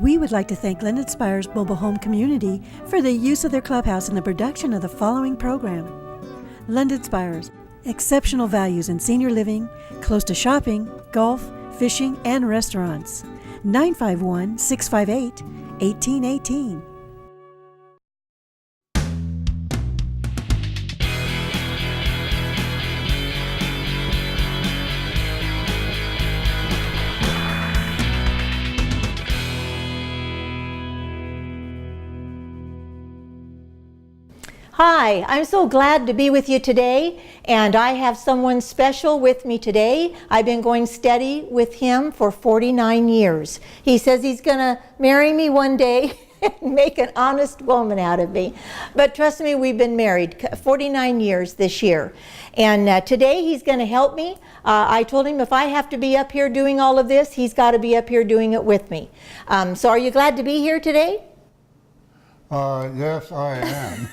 We would like to thank Linden Spire's mobile home community for the use of their clubhouse in the production of the following program. Linden Spires, exceptional values in senior living, close to shopping, golf, fishing, and restaurants. 951-658-1818. Hi, I'm so glad to be with you today, and I have someone special with me today. I've been going steady with him for 49 years. He says he's going to marry me one day and make an honest woman out of me. But trust me, we've been married 49 years this year. And today he's going to help me. I told him if I have to be up here doing all of this, he's got to be up here doing it with me. So are you glad to be here today? Yes, I am.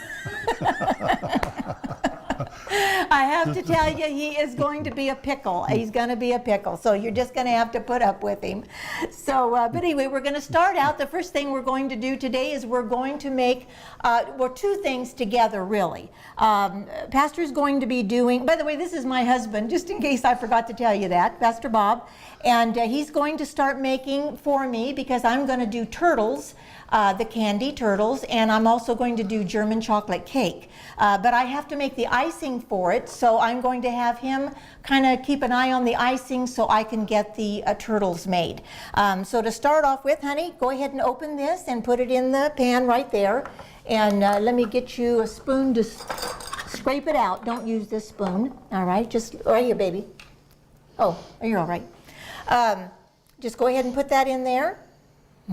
I have to tell you, he is going to be a pickle. He's going to be a pickle. So you're just going to have to put up with him. So, but anyway, we're going to start out. The first thing we're going to do today is we're going to make, well, two things together, really. Pastor's going to be doing, by the way, this is my husband, just in case I forgot to tell you that, Pastor Bob. And he's going to start making for me, because I'm going to do turtles, the candy turtles, and I'm also going to do German chocolate cake. But I have to make the icing for it, so I'm going to have him kind of keep an eye on the icing so I can get the turtles made. So to start off with, honey, go ahead and open this and put it in the pan right there. And let me get you a spoon to scrape it out. Don't use this spoon. All right, just right here, baby. Oh, you're all right. Just go ahead and put that in there.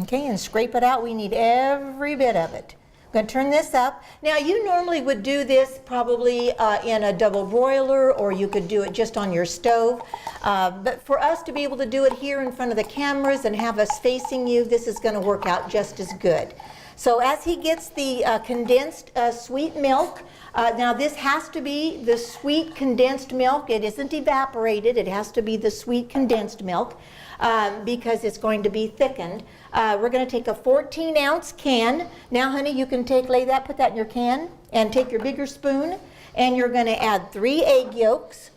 Okay, and scrape it out. We need every bit of it. I'm going to turn this up. Now, you normally would do this probably in a double broiler, or you could do it just on your stove. But for us to be able to do it here in front of the cameras and have us facing you, this is going to work out just as good. So as he gets the condensed sweet milk, now this has to be the sweet condensed milk. It isn't evaporated. It has to be the sweet condensed milk because it's going to be thickened. We're going to take a 14-ounce can. Now, honey, you can put that in your can, and take your bigger spoon, and you're going to add 3 egg yolks.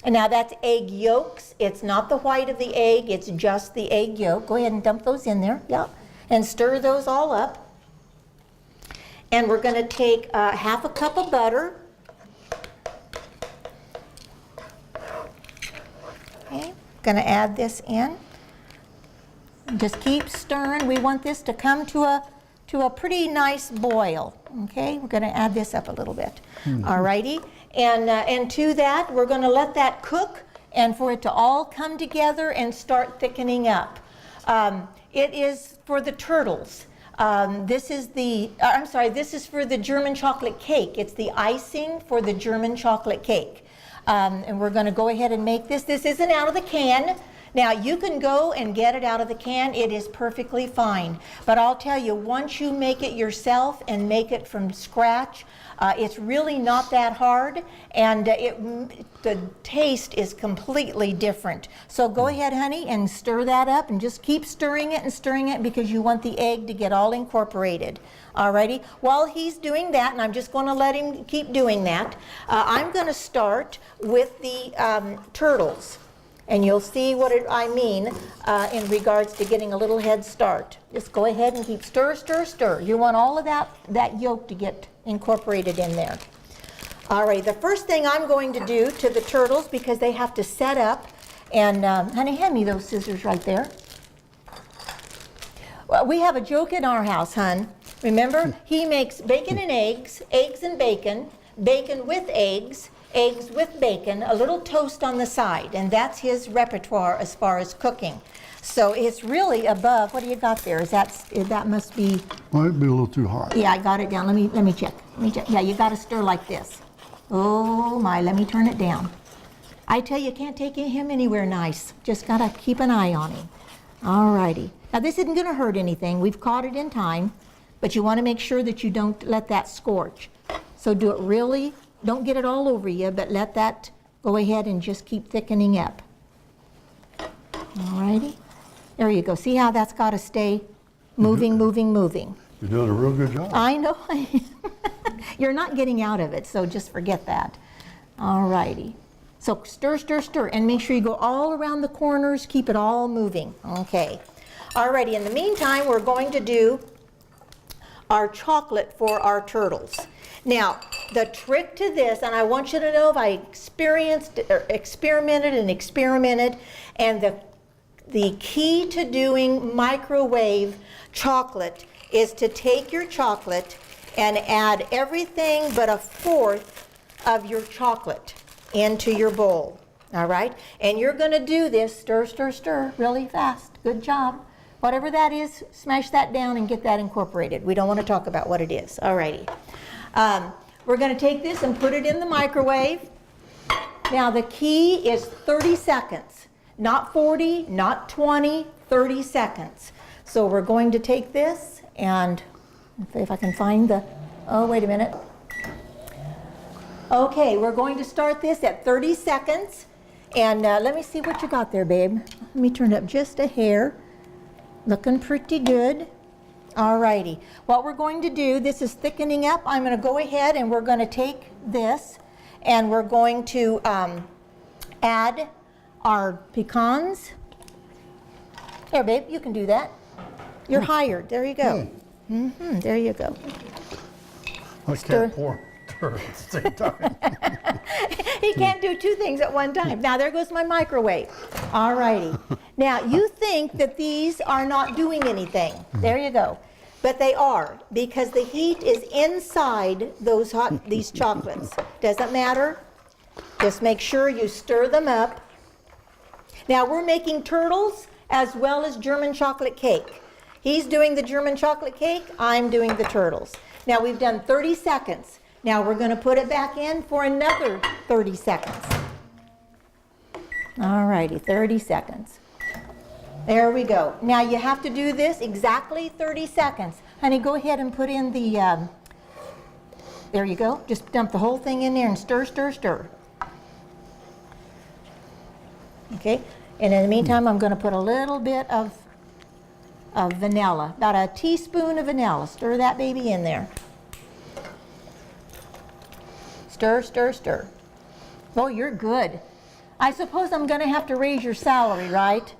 And now that's egg yolks. It's not the white of the egg. It's just the egg yolk. Go ahead and dump those in there. Yeah. And stir those all up. And we're going to take half a cup of butter. Okay. Going to add this in. Just keep stirring. We want this to come to a pretty nice boil. Okay, we're going to add this up a little bit. All righty, and to that we're going to let that cook, and for it to all come together and start thickening up. It is for the turtles. This is for the German chocolate cake. It's the icing for the German chocolate cake, and we're going to go ahead and make this. This isn't out of the can. Now, you can go and get it out of the can. It is perfectly fine. But I'll tell you, once you make it yourself and make it from scratch, it's really not that hard, and the taste is completely different. So go ahead, honey, and stir that up, and just keep stirring it because you want the egg to get all incorporated. Alrighty, while he's doing that, and I'm just going to let him keep doing that, I'm going to start with the turtles. And you'll see what I mean in regards to getting a little head start. Just go ahead and keep stir, stir, stir. You want all of that yolk to get incorporated in there. All right, the first thing I'm going to do to the turtles, because they have to set up, and honey, hand me those scissors right there. Well, we have a joke in our house, hon. Remember, he makes bacon and eggs, eggs and bacon, bacon with eggs, eggs with bacon, a little toast on the side, and that's his repertoire as far as cooking. So it's really above. What do you got there? That must be. Might be a little too hot. Yeah, I got it down. Let me check. Yeah, you got to stir like this. Oh my! Let me turn it down. I tell you, can't take him anywhere nice. Just gotta keep an eye on him. All righty. Now this isn't going to hurt anything. We've caught it in time, but you want to make sure that you don't let that scorch. So do it really. Don't get it all over you, but let that go ahead and just keep thickening up. All righty. There you go. See how that's got to stay moving, moving, moving. You're doing a real good job. I know. You're not getting out of it, so just forget that. All righty. So stir, stir, stir, and make sure you go all around the corners. Keep it all moving. Okay. All righty. In the meantime, we're going to do our chocolate for our turtles. Now, the trick to this, and I want you to know if I experimented, and the key to doing microwave chocolate is to take your chocolate and add everything but a fourth of your chocolate into your bowl. All right? And you're going to do this, stir, stir, stir, really fast. Good job. Whatever that is, smash that down and get that incorporated. We don't want to talk about what it is. All righty. We're going to take this and put it in the microwave. Now the key is 30 seconds. Not 40, not 20, 30 seconds. So we're going to take this and, if I can find the, oh, wait a minute. Okay, we're going to start this at 30 seconds. And let me see what you got there, babe. Let me turn it up just a hair. Looking pretty good. All righty. What we're going to do, this is thickening up. I'm going to go ahead and we're going to take this and we're going to add our pecans. There, babe, you can do that. You're hired. There you go. There you go. I can't pour turd at the same time. He can't do two things at one time. Now, there goes my microwave. All righty. Now, you think that these are not doing anything. There you go. But they are, because the heat is inside these chocolates. Doesn't matter. Just make sure you stir them up. Now, we're making turtles as well as German chocolate cake. He's doing the German chocolate cake. I'm doing the turtles. Now, we've done 30 seconds. Now, we're going to put it back in for another 30 seconds. All righty, 30 seconds. There we go. Now, you have to do this exactly 30 seconds. Honey, go ahead and put in the, there you go. Just dump the whole thing in there and stir, stir, stir. Okay, and in the meantime, I'm going to put a little bit of vanilla, about a teaspoon of vanilla. Stir that baby in there. Stir, stir, stir. Oh, you're good. I suppose I'm going to have to raise your salary, right?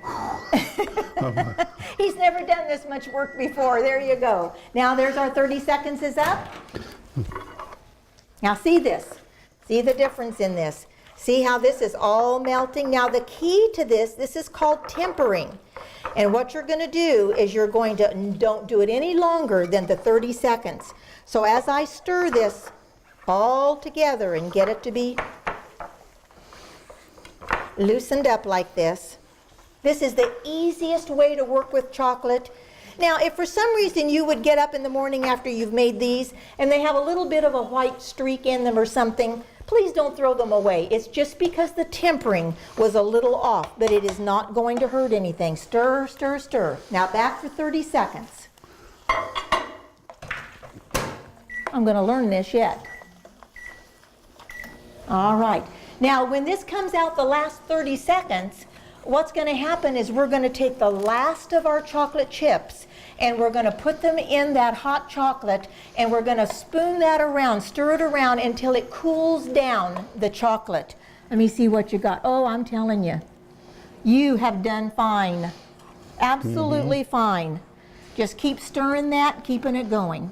He's never done this much work before. There you go. Now there's our 30 seconds is up. Now see this. See the difference in this. See how this is all melting? Now the key to this is called tempering. And what you're going to do is you're going to, don't do it any longer than the 30 seconds. So as I stir this all together and get it to be loosened up like this, this is the easiest way to work with chocolate. Now, if for some reason you would get up in the morning after you've made these and they have a little bit of a white streak in them or something, please don't throw them away. It's just because the tempering was a little off, but it is not going to hurt anything. Stir, stir, stir. Now back for 30 seconds. I'm going to learn this yet. All right. Now, when this comes out the last 30 seconds, what's going to happen is we're going to take the last of our chocolate chips and we're going to put them in that hot chocolate and we're going to spoon that around, stir it around until it cools down the chocolate. Let me see what you got. Oh, I'm telling you, you have done fine. Absolutely fine. Just keep stirring that, keeping it going.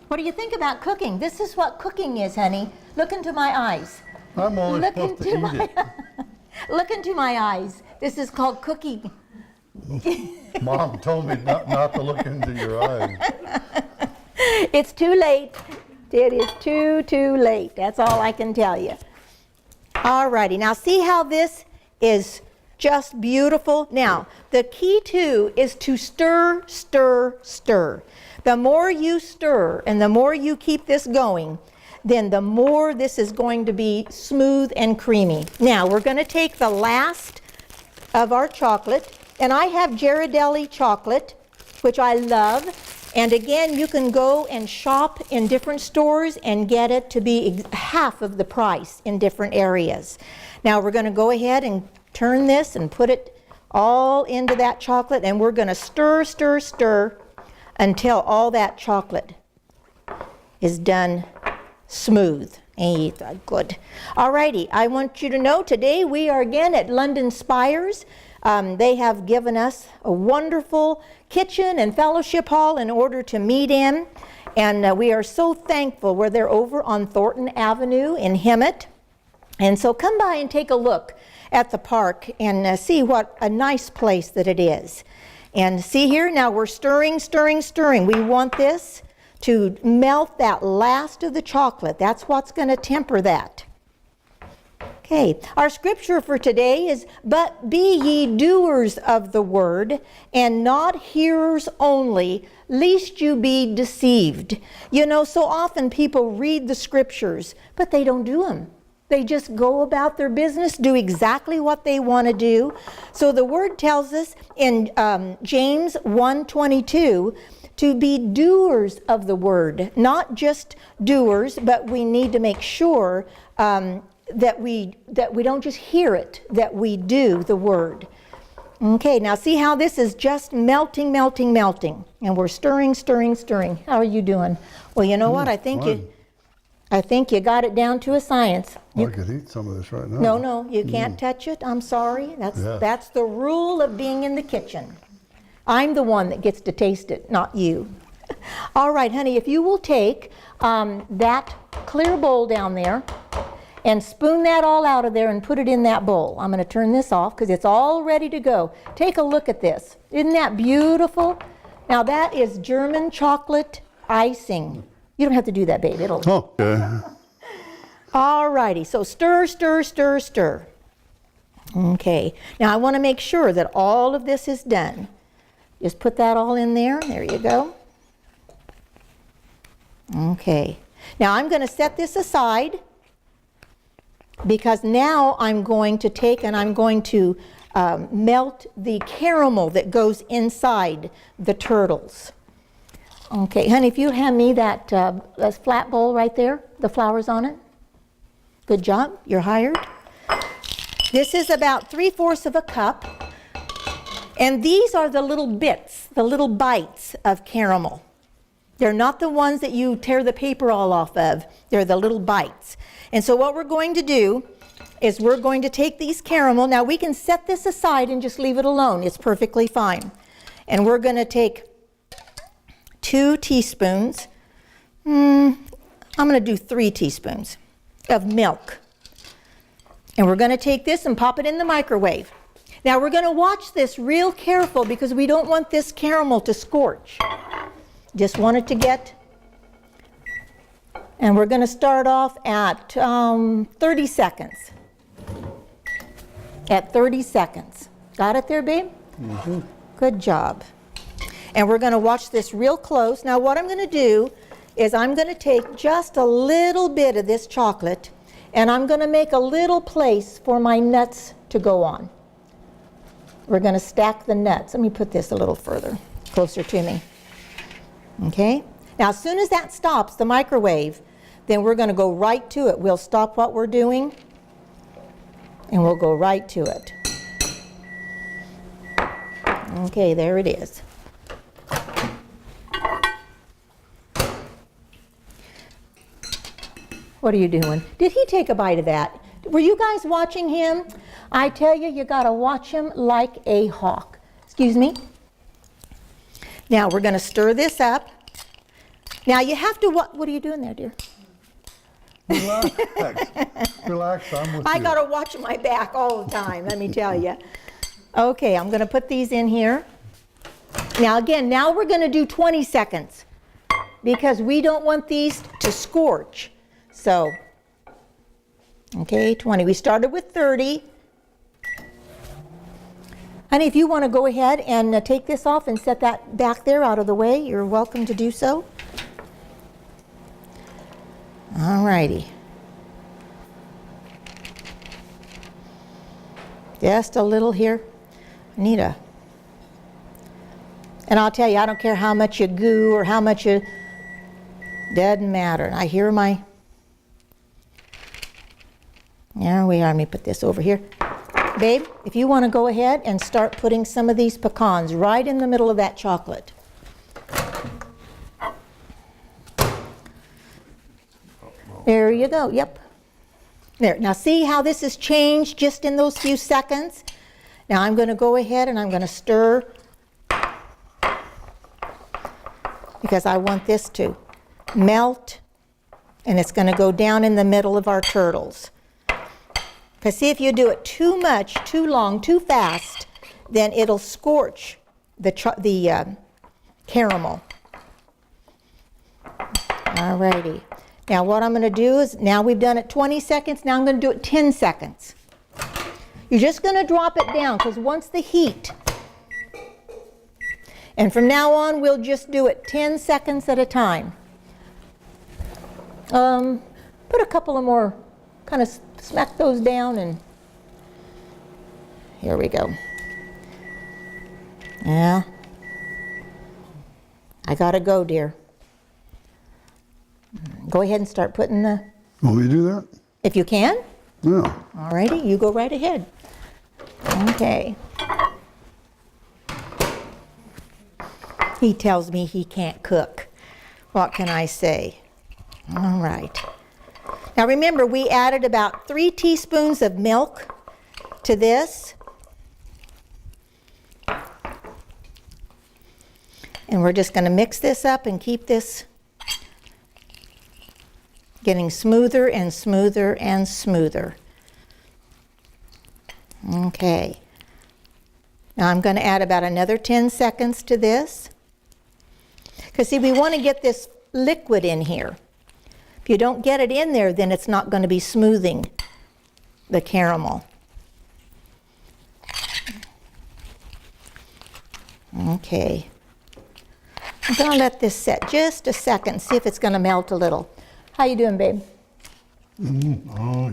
What do you think about cooking? This is what cooking is, honey. Look into my eyes. I'm only supposed to eat it. Look into my eyes. This is called cooking. Mom told me not to look into your eyes. It's too late. It is too late. That's all I can tell you. All righty. Now see how this is just beautiful? Now, the key too is to stir, stir, stir. The more you stir and the more you keep this going, then the more this is going to be smooth and creamy. Now, we're going to take the last of our chocolate, and I have Ghirardelli chocolate, which I love. And again, you can go and shop in different stores and get it to be half of the price in different areas. Now, we're going to go ahead and turn this and put it all into that chocolate, and we're going to stir, stir, stir until all that chocolate is done smooth. Good. Alrighty, I want you to know today we are again at London Spires. They have given us a wonderful kitchen and fellowship hall in order to meet in. And we are so thankful where they're over on Thornton Avenue in Hemet. And so come by and take a look at the park and see what a nice place that it is. And see here, now we're stirring, stirring, stirring. We want this to melt that last of the chocolate. That's what's going to temper that. Okay, our scripture for today is, "But be ye doers of the word, and not hearers only, lest you be deceived." You know, so often people read the scriptures, but they don't do them. They just go about their business, do exactly what they want to do. So the word tells us in James 1:22, to be doers of the word, not just doers, but we need to make sure that we don't just hear it, that we do the word. Okay, now see how this is just melting, melting, melting, and we're stirring, stirring, stirring. How are you doing? Well, you know what? I think you got it down to a science. I could eat some of this right now. No, you can't touch it. I'm sorry. That's the rule of being in the kitchen. I'm the one that gets to taste it, not you. All right, honey, if you will take that clear bowl down there and spoon that all out of there and put it in that bowl. I'm going to turn this off because it's all ready to go. Take a look at this. Isn't that beautiful? Now that is German chocolate icing. You don't have to do that, babe. It'll... Okay. All righty, so stir, stir, stir, stir. Okay, now I want to make sure that all of this is done. Just put that all in there. There you go. Okay. Now I'm going to set this aside because now I'm going to take and I'm going to melt the caramel that goes inside the turtles. Okay, honey, if you hand me that flat bowl right there, the flowers on it. Good job. You're hired. This is about 3/4 of a cup. And these are the little bits, the little bites of caramel. They're not the ones that you tear the paper all off of. They're the little bites. And so what we're going to do is we're going to take these caramel. Now we can set this aside and just leave it alone. It's perfectly fine. And we're going to take 2 teaspoons. I'm going to do 3 teaspoons of milk. And we're going to take this and pop it in the microwave. Now we're going to watch this real careful because we don't want this caramel to scorch. Just want it to get, and we're going to start off at 30 seconds. At 30 seconds. Got it there, babe? Mm-hmm. Good job. And we're going to watch this real close. Now what I'm going to do is I'm going to take just a little bit of this chocolate and I'm going to make a little place for my nuts to go on. We're going to stack the nuts. Let me put this a little further, closer to me. Okay? Now, as soon as that stops, the microwave, then we're going to go right to it. We'll stop what we're doing, and we'll go right to it. Okay, there it is. What are you doing? Did he take a bite of that? Were you guys watching him? I tell you, you got to watch him like a hawk. Excuse me. Now we're going to stir this up. Now you have to, what are you doing there, dear? Relax. Relax, I'm with you. I got to watch my back all the time, let me tell you. Okay, I'm going to put these in here. Now again, now we're going to do 20 seconds because we don't want these to scorch. So, okay, 20. We started with 30. Honey, if you want to go ahead and take this off and set that back there out of the way, you're welcome to do so. All righty. Just a little here. Anita. And I'll tell you, I don't care how much you goo or how much you, doesn't matter. I hear my, there we are. Let me put this over here. Babe, if you want to go ahead and start putting some of these pecans right in the middle of that chocolate. There you go, yep. There, now see how this has changed just in those few seconds? Now I'm going to go ahead and I'm going to stir because I want this to melt, and it's going to go down in the middle of our turtles. Because see, if you do it too much, too long, too fast, then it'll scorch the caramel. Alrighty. Now what I'm going to do is, now we've done it 20 seconds, now I'm going to do it 10 seconds. You're just going to drop it down, because once the heat, and from now on we'll just do it 10 seconds at a time. Put a couple of more, kind of smack those down, and here we go. Yeah. I gotta go, dear. Go ahead and start putting the... Want me to do that? If you can. Yeah. All righty, you go right ahead. Okay. He tells me he can't cook. What can I say? All right. Now remember, we added about 3 teaspoons of milk to this. And we're just going to mix this up and keep this getting smoother and smoother and smoother. Okay. Now I'm going to add about another 10 seconds to this. Because see, we want to get this liquid in here. If you don't get it in there, then it's not going to be smoothing the caramel. Okay. I'm going to let this set just a second, see if it's going to melt a little. How you doing, babe?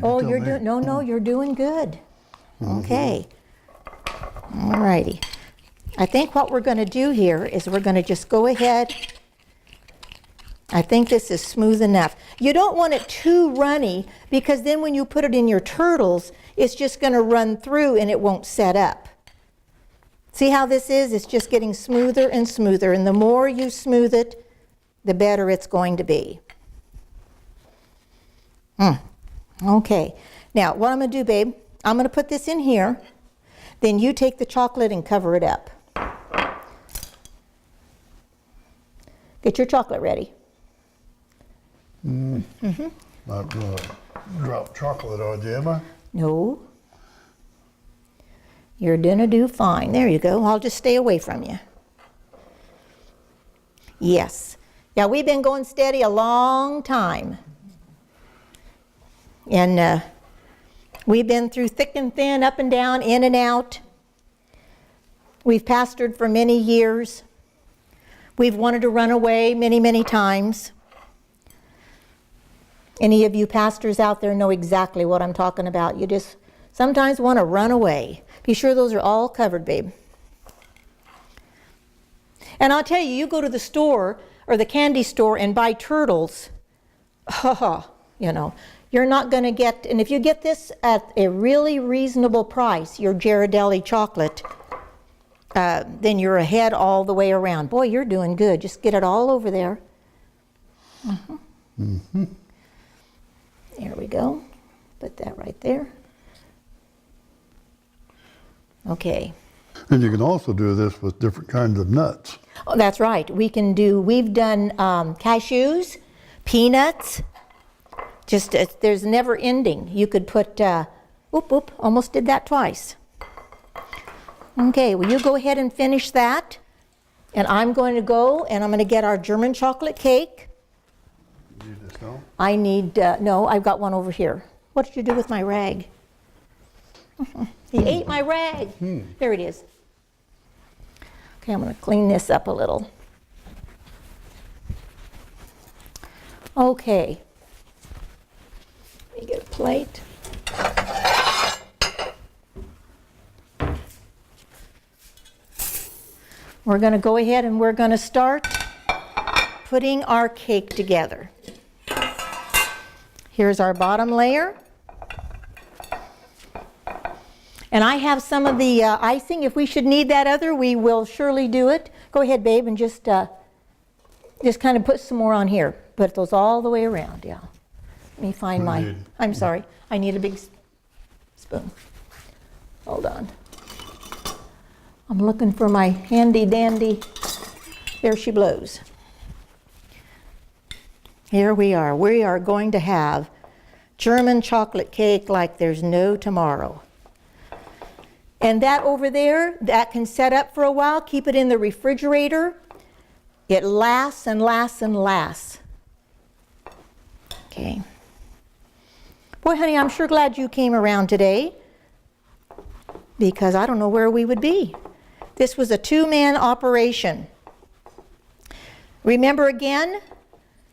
Oh, you're doing, no, you're doing good. Okay. All righty. I think what we're going to do here is we're going to just go ahead. I think this is smooth enough. You don't want it too runny, because then when you put it in your turtles, it's just going to run through and it won't set up. See how this is? It's just getting smoother and smoother, and the more you smooth it, the better it's going to be. Okay. Now, what I'm going to do, babe, I'm going to put this in here. Then you take the chocolate and cover it up. Get your chocolate ready. Not drop chocolate on you, am I? No. You're gonna do fine. There you go. I'll just stay away from you. Yes. Yeah, we've been going steady a long time. And we've been through thick and thin, up and down, in and out. We've pastored for many years. We've wanted to run away many, many times. Any of you pastors out there know exactly what I'm talking about. You just sometimes want to run away. Be sure those are all covered, babe. And I'll tell you, you go to the store or the candy store and buy turtles, you know, you're not going to get, and if you get this at a really reasonable price, your Ghirardelli chocolate, then you're ahead all the way around. Boy, you're doing good. Just get it all over there. There we go. Put that right there. Okay. And you can also do this with different kinds of nuts. Oh, that's right. We've done cashews, peanuts. Just, there's never ending. You could put, almost did that twice. Okay, well, you go ahead and finish that. And I'm going to go and I'm going to get our German chocolate cake. You need this, no? I need, no, I've got one over here. What did you do with my rag? He ate my rag. There it is. Okay, I'm going to clean this up a little. Okay. Let me get a plate. We're going to go ahead and we're going to start putting our cake together. Here's our bottom layer. And I have some of the icing. If we should need that other, we will surely do it. Go ahead, babe, and just kind of put some more on here. Put those all the way around, yeah. Let me find my, I'm sorry, I need a big spoon. Hold on. I'm looking for my handy dandy. There she blows. Here we are. We are going to have German chocolate cake like there's no tomorrow. And that over there, that can set up for a while. Keep it in the refrigerator. It lasts and lasts and lasts. Okay. Boy, honey, I'm sure glad you came around today, because I don't know where we would be. This was a two-man operation. Remember again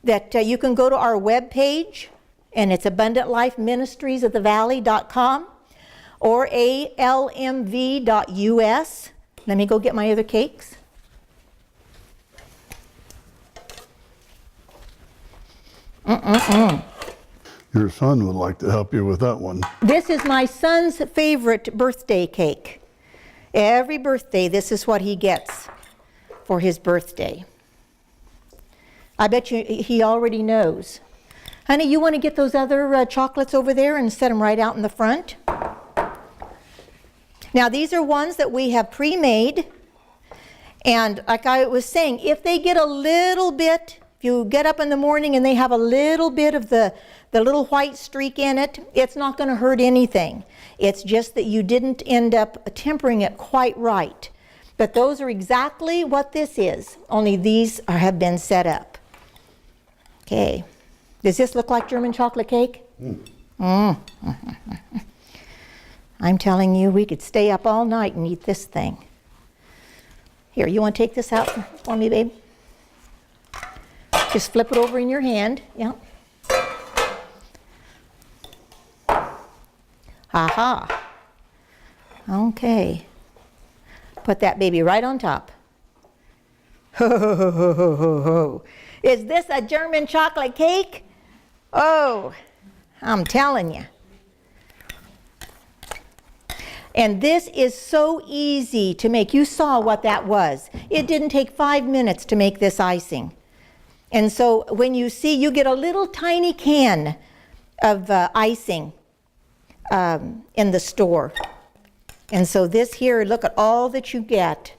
that you can go to our webpage, and it's abundantlifeministriesofthevalley.com or almv.us. Let me go get my other cakes. Your son would like to help you with that one. This is my son's favorite birthday cake. Every birthday, this is what he gets for his birthday. I bet you he already knows. Honey, you want to get those other chocolates over there and set them right out in the front? Now, these are ones that we have pre-made. And like I was saying, if they get a little bit, if you get up in the morning and they have a little bit of the little white streak in it, it's not going to hurt anything. It's just that you didn't end up tempering it quite right. But those are exactly what this is, only these have been set up. Okay. Does this look like German chocolate cake? I'm telling you, we could stay up all night and eat this thing. Here, you want to take this out for me, babe? Just flip it over in your hand. Yeah. Aha. Okay. Put that baby right on top. Ho, ho, ho, ho, ho, ho, ho. Is this a German chocolate cake? Oh, I'm telling you. And this is so easy to make. You saw what that was. It didn't take 5 minutes to make this icing. And so when you see, you get a little tiny can of icing in the store. And so this here, look at all that you get.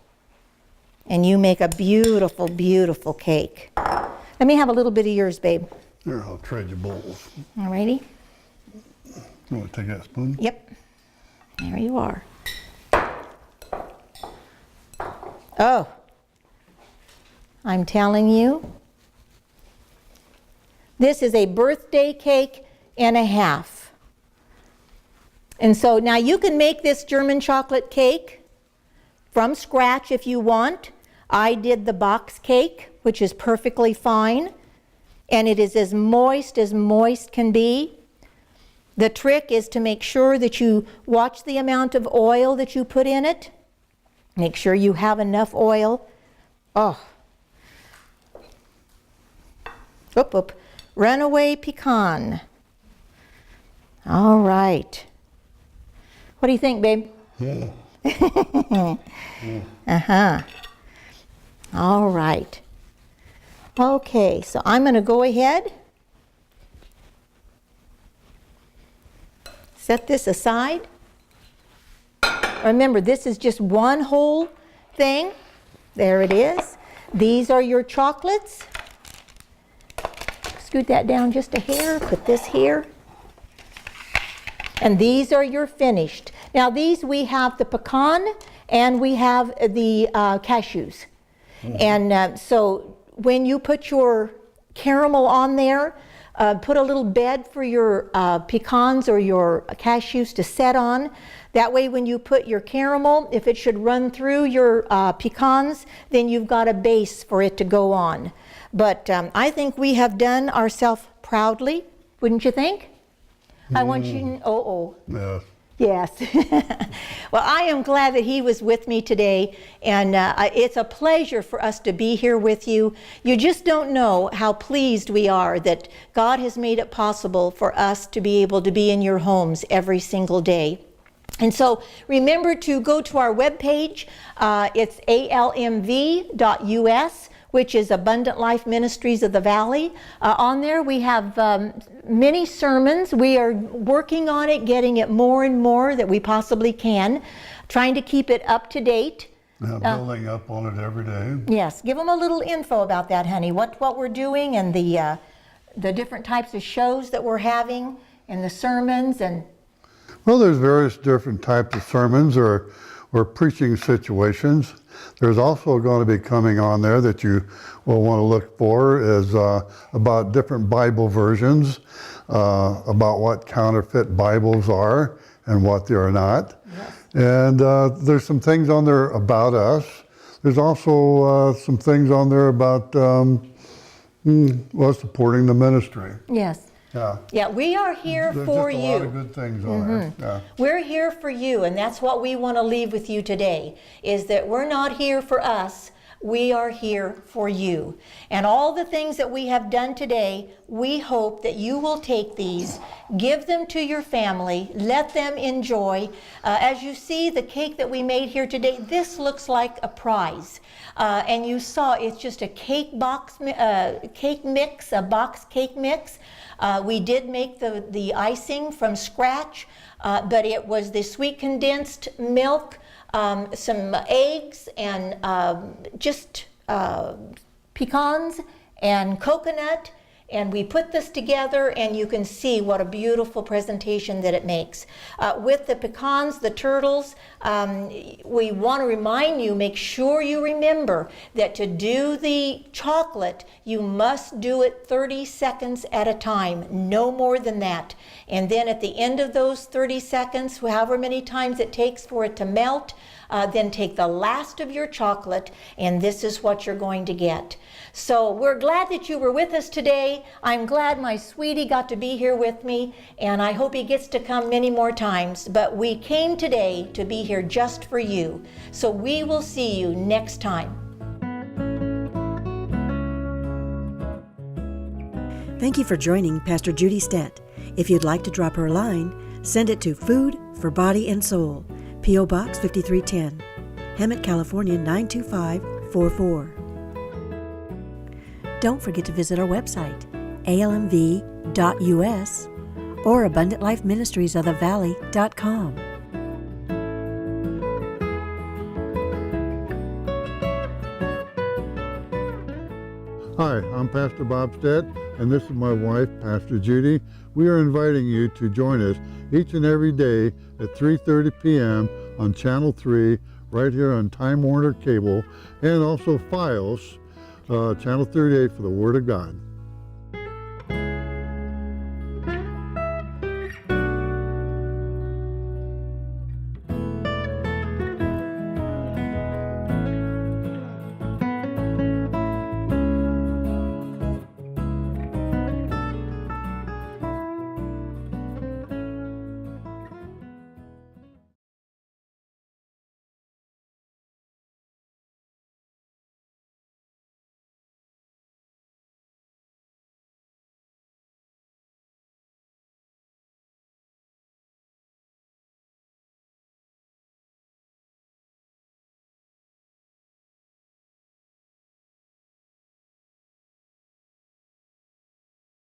And you make a beautiful, beautiful cake. Let me have a little bit of yours, babe. Here, I'll trade you bowls. All righty. You want to take that spoon? Yep. There you are. Oh, I'm telling you, this is a birthday cake and a half. And so now you can make this German chocolate cake from scratch if you want. I did the box cake, which is perfectly fine, and it is as moist can be. The trick is to make sure that you watch the amount of oil that you put in it. Make sure you have enough oil. Oh. Oop, oop. Runaway pecan. All right. What do you think, babe? Yeah. Uh-huh. All right. Okay, so I'm going to go ahead. Set this aside. Remember, this is just one whole thing. There it is. These are your chocolates. Scoot that down just a hair. Put this here. And these are your finished. Now these, we have the pecan and we have the cashews. And so when you put your caramel on there, put a little bed for your pecans or your cashews to set on. That way when you put your caramel, if it should run through your pecans, then you've got a base for it to go on. But I think we have done ourselves proudly, wouldn't you think? I want you to, Yeah. yes. Well, I am glad that he was with me today, and it's a pleasure for us to be here with you. You just don't know how pleased we are that God has made it possible for us to be able to be in your homes every single day. And so remember to go to our webpage. It's almv.us, which is Abundant Life Ministries of the Valley. On there we have many sermons. We are working on it, getting it more and more that we possibly can, trying to keep it up to date. Yeah, building up on it every day. Yes, give them a little info about that, honey. What we're doing and the different types of shows that we're having and the sermons and. Well, there's various different types of sermons or preaching situations. There's also going to be coming on there that you will want to look for is about different Bible versions, about what counterfeit Bibles are and what they are not. Yes. And there's some things on there about us. There's also some things on there about supporting the ministry. Yes. Yeah. Yeah, we are here for you. There's just a lot of good things on there. Yeah. We're here for you, and that's what we want to leave with you today, is that we're not here for us. We are here for you. And all the things that we have done today, we hope that you will take these, give them to your family, let them enjoy. As you see the cake that we made here today, this looks like a prize. And you saw it's just a cake mix, a box cake mix. We did make the icing from scratch, but it was the sweet condensed milk, some eggs, and just pecans and coconut, and we put this together, and you can see what a beautiful presentation that it makes. With the pecans, the turtles, we want to remind you, make sure you remember that to do the chocolate, you must do it 30 seconds at a time, no more than that. And then at the end of those 30 seconds, however many times it takes for it to melt, then take the last of your chocolate, and this is what you're going to get. So we're glad that you were with us today. I'm glad my sweetie got to be here with me, and I hope he gets to come many more times. But we came today to be here just for you. So we will see you next time. Thank you for joining Pastor Judy Stett. If you'd like to drop her a line, send it to Food for Body and Soul, P.O. Box 5310, Hemet, California 92544. Don't forget to visit our website, almv.us or abundantlifeministriesofthevalley.com. Hi, I'm Pastor Bob Stett, and this is my wife, Pastor Judy. We are inviting you to join us each and every day at 3:30 p.m. on Channel 3, right here on Time Warner Cable, and also Fios, Channel 38 for the Word of God.